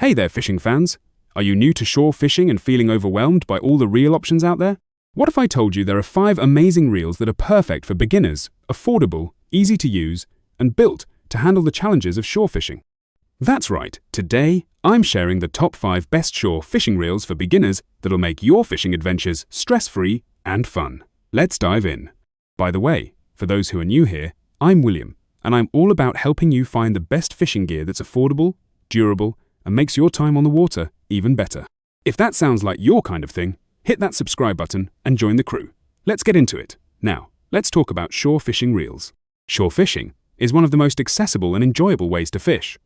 Hey there, fishing fans! Are you new to shore fishing and feeling overwhelmed by all the reel options out there? What if I told you there are 5 amazing reels that are perfect for beginners, affordable, easy to use, and built to handle the challenges of shore fishing? That's right, today I'm sharing the top 5 best shore fishing reels for beginners that'll make your fishing adventures stress-free and fun. Let's dive in. By the way, for those who are new here, I'm William, and I'm all about helping you find the best fishing gear that's affordable, durable, and makes your time on the water even better. If that sounds like your kind of thing, hit that subscribe button and join the crew. Let's get into it. Now, let's talk about shore fishing reels. Shore fishing is one of the most accessible and enjoyable ways to fish,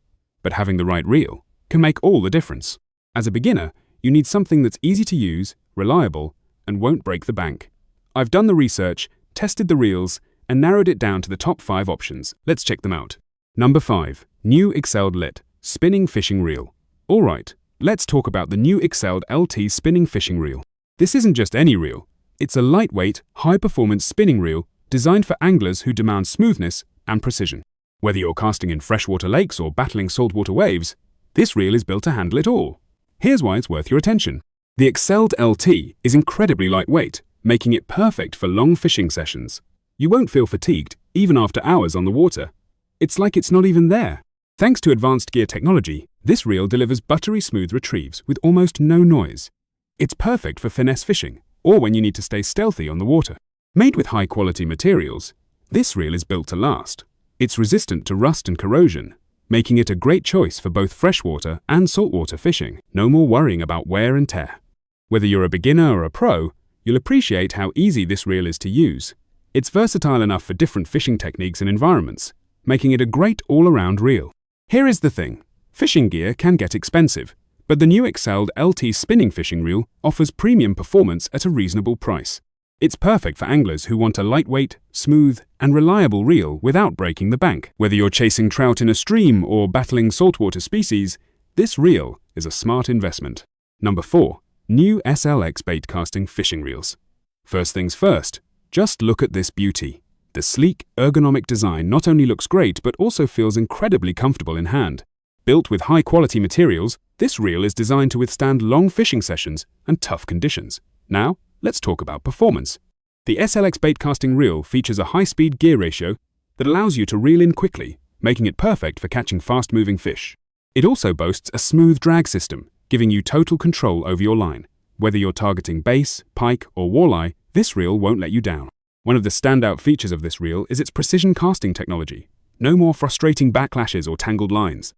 but having the right reel can make all the difference. As a beginner, you need something that's easy to use, reliable, and won't break the bank. I've done the research, tested the reels, and narrowed it down to the top 5 options. Let's check them out. Number 5. New Excelled Lit Spinning Fishing Reel. Alright, let's talk about the new Excelled LT Spinning Fishing Reel. This isn't just any reel. It's a lightweight, high-performance spinning reel designed for anglers who demand smoothness and precision. Whether you're casting in freshwater lakes or battling saltwater waves, this reel is built to handle it all. Here's why it's worth your attention. The Excelled LT is incredibly lightweight, making it perfect for long fishing sessions. You won't feel fatigued, even after hours on the water. It's like it's not even there. Thanks to advanced gear technology, this reel delivers buttery smooth retrieves with almost no noise. It's perfect for finesse fishing, or when you need to stay stealthy on the water. Made with high-quality materials, this reel is built to last. It's resistant to rust and corrosion, making it a great choice for both freshwater and saltwater fishing. No more worrying about wear and tear. Whether you're a beginner or a pro, you'll appreciate how easy this reel is to use. It's versatile enough for different fishing techniques and environments, making it a great all-around reel. Here is the thing. Fishing gear can get expensive, but the new Excelled LT Spinning Fishing Reel offers premium performance at a reasonable price. It's perfect for anglers who want a lightweight, smooth, and reliable reel without breaking the bank. Whether you're chasing trout in a stream or battling saltwater species, this reel is a smart investment. Number 4. New SLX Bait Casting Fishing Reels. First things first, just look at this beauty. The sleek, ergonomic design not only looks great but also feels incredibly comfortable in hand. Built with high-quality materials, this reel is designed to withstand long fishing sessions and tough conditions. Now, let's talk about performance. The SLX Bait Casting Reel features a high-speed gear ratio that allows you to reel in quickly, making it perfect for catching fast-moving fish. It also boasts a smooth drag system, giving you total control over your line. Whether you're targeting bass, pike, or walleye, this reel won't let you down. One of the standout features of this reel is its precision casting technology. No more frustrating backlashes or tangled lines.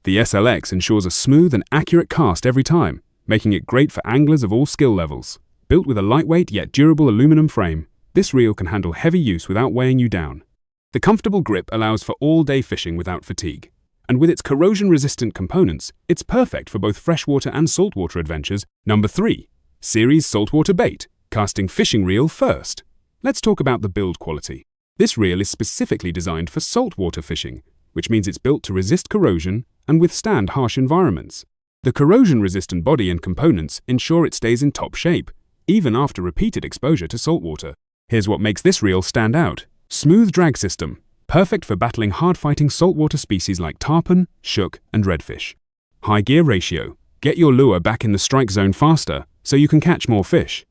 The SLX ensures a smooth and accurate cast every time, making it great for anglers of all skill levels. Built with a lightweight yet durable aluminum frame, this reel can handle heavy use without weighing you down. The comfortable grip allows for all-day fishing without fatigue. And with its corrosion-resistant components, it's perfect for both freshwater and saltwater adventures. Number 3. Series Saltwater Bait Casting Fishing Reel First. Let's talk about the build quality. This reel is specifically designed for saltwater fishing, which means it's built to resist corrosion and withstand harsh environments. The corrosion-resistant body and components ensure it stays in top shape, even after repeated exposure to saltwater. Here's what makes this reel stand out. Smooth drag system, perfect for battling hard-fighting saltwater species like tarpon, snook, and redfish. High gear ratio, get your lure back in the strike zone faster so you can catch more fish.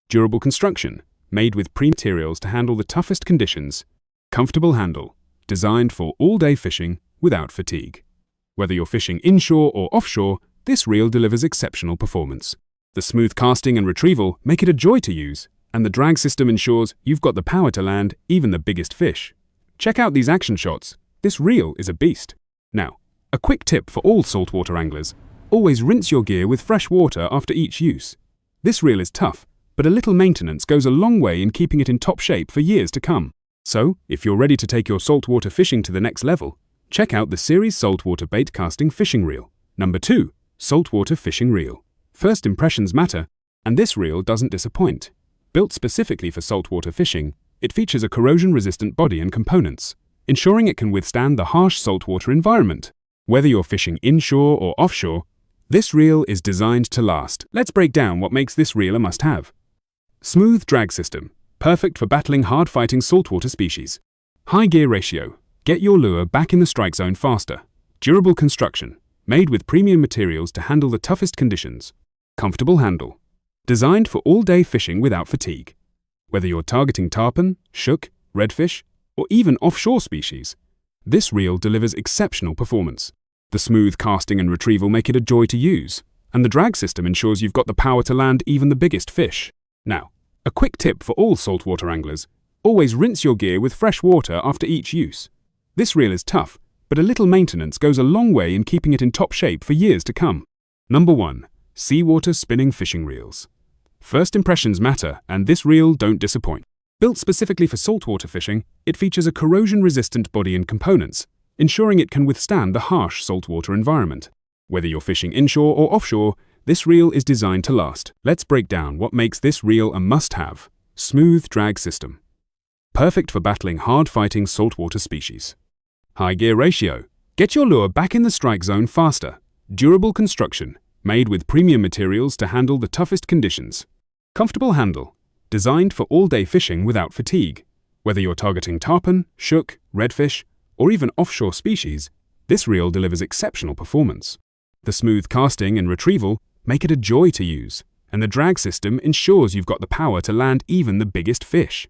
Durable construction, made with materials to handle the toughest conditions. Comfortable handle, designed for all-day fishing without fatigue. Whether you're fishing inshore or offshore, this reel delivers exceptional performance. The smooth casting and retrieval make it a joy to use, and the drag system ensures you've got the power to land even the biggest fish. Check out these action shots. This reel is a beast. Now, a quick tip for all saltwater anglers. Always rinse your gear with fresh water after each use. This reel is tough, but a little maintenance goes a long way in keeping it in top shape for years to come. So, if you're ready to take your saltwater fishing to the next level, check out the Series Saltwater Bait Casting Fishing Reel. Number 2. Saltwater Fishing Reel. First impressions matter, and this reel doesn't disappoint. Built specifically for saltwater fishing, it features a corrosion-resistant body and components, ensuring it can withstand the harsh saltwater environment. Whether you're fishing inshore or offshore, this reel is designed to last. Let's break down what makes this reel a must-have. Smooth drag system, perfect for battling hard-fighting saltwater species. High gear ratio, get your lure back in the strike zone faster. Durable construction, made with premium materials to handle the toughest conditions. Comfortable handle. Designed for all-day fishing without fatigue. Whether you're targeting tarpon, snook, redfish, or even offshore species, this reel delivers exceptional performance. The smooth casting and retrieval make it a joy to use, and the drag system ensures you've got the power to land even the biggest fish. Now, a quick tip for all saltwater anglers: always rinse your gear with fresh water after each use. This reel is tough, but a little maintenance goes a long way in keeping it in top shape for years to come. Number 1. Seawater Spinning Fishing Reels. First impressions matter, and this reel don't disappoint. Built specifically for saltwater fishing, it features a corrosion-resistant body and components, ensuring it can withstand the harsh saltwater environment. Whether you're fishing inshore or offshore, this reel is designed to last. Let's break down what makes this reel a must-have. Smooth drag system. Perfect for battling hard-fighting saltwater species. High gear ratio. Get your lure back in the strike zone faster. Durable construction, made with premium materials to handle the toughest conditions. Comfortable handle. Designed for all-day fishing without fatigue. Whether you're targeting tarpon, snook, redfish, or even offshore species, this reel delivers exceptional performance. The smooth casting and retrieval make it a joy to use, and the drag system ensures you've got the power to land even the biggest fish.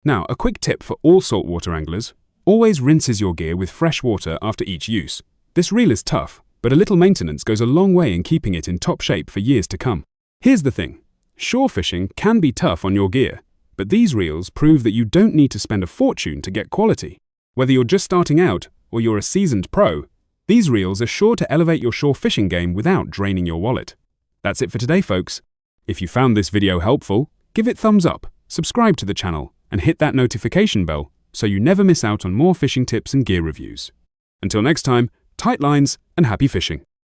Now, a quick tip for all saltwater anglers: always rinse your gear with fresh water after each use. This reel is tough, but a little maintenance goes a long way in keeping it in top shape for years to come. Here's the thing: shore fishing can be tough on your gear, but these reels prove that you don't need to spend a fortune to get quality. Whether you're just starting out or you're a seasoned pro, these reels are sure to elevate your shore fishing game without draining your wallet. That's it for today, folks. If you found this video helpful, give it thumbs up, subscribe to the channel, and hit that notification bell so you never miss out on more fishing tips and gear reviews. Until next time, tight lines and happy fishing.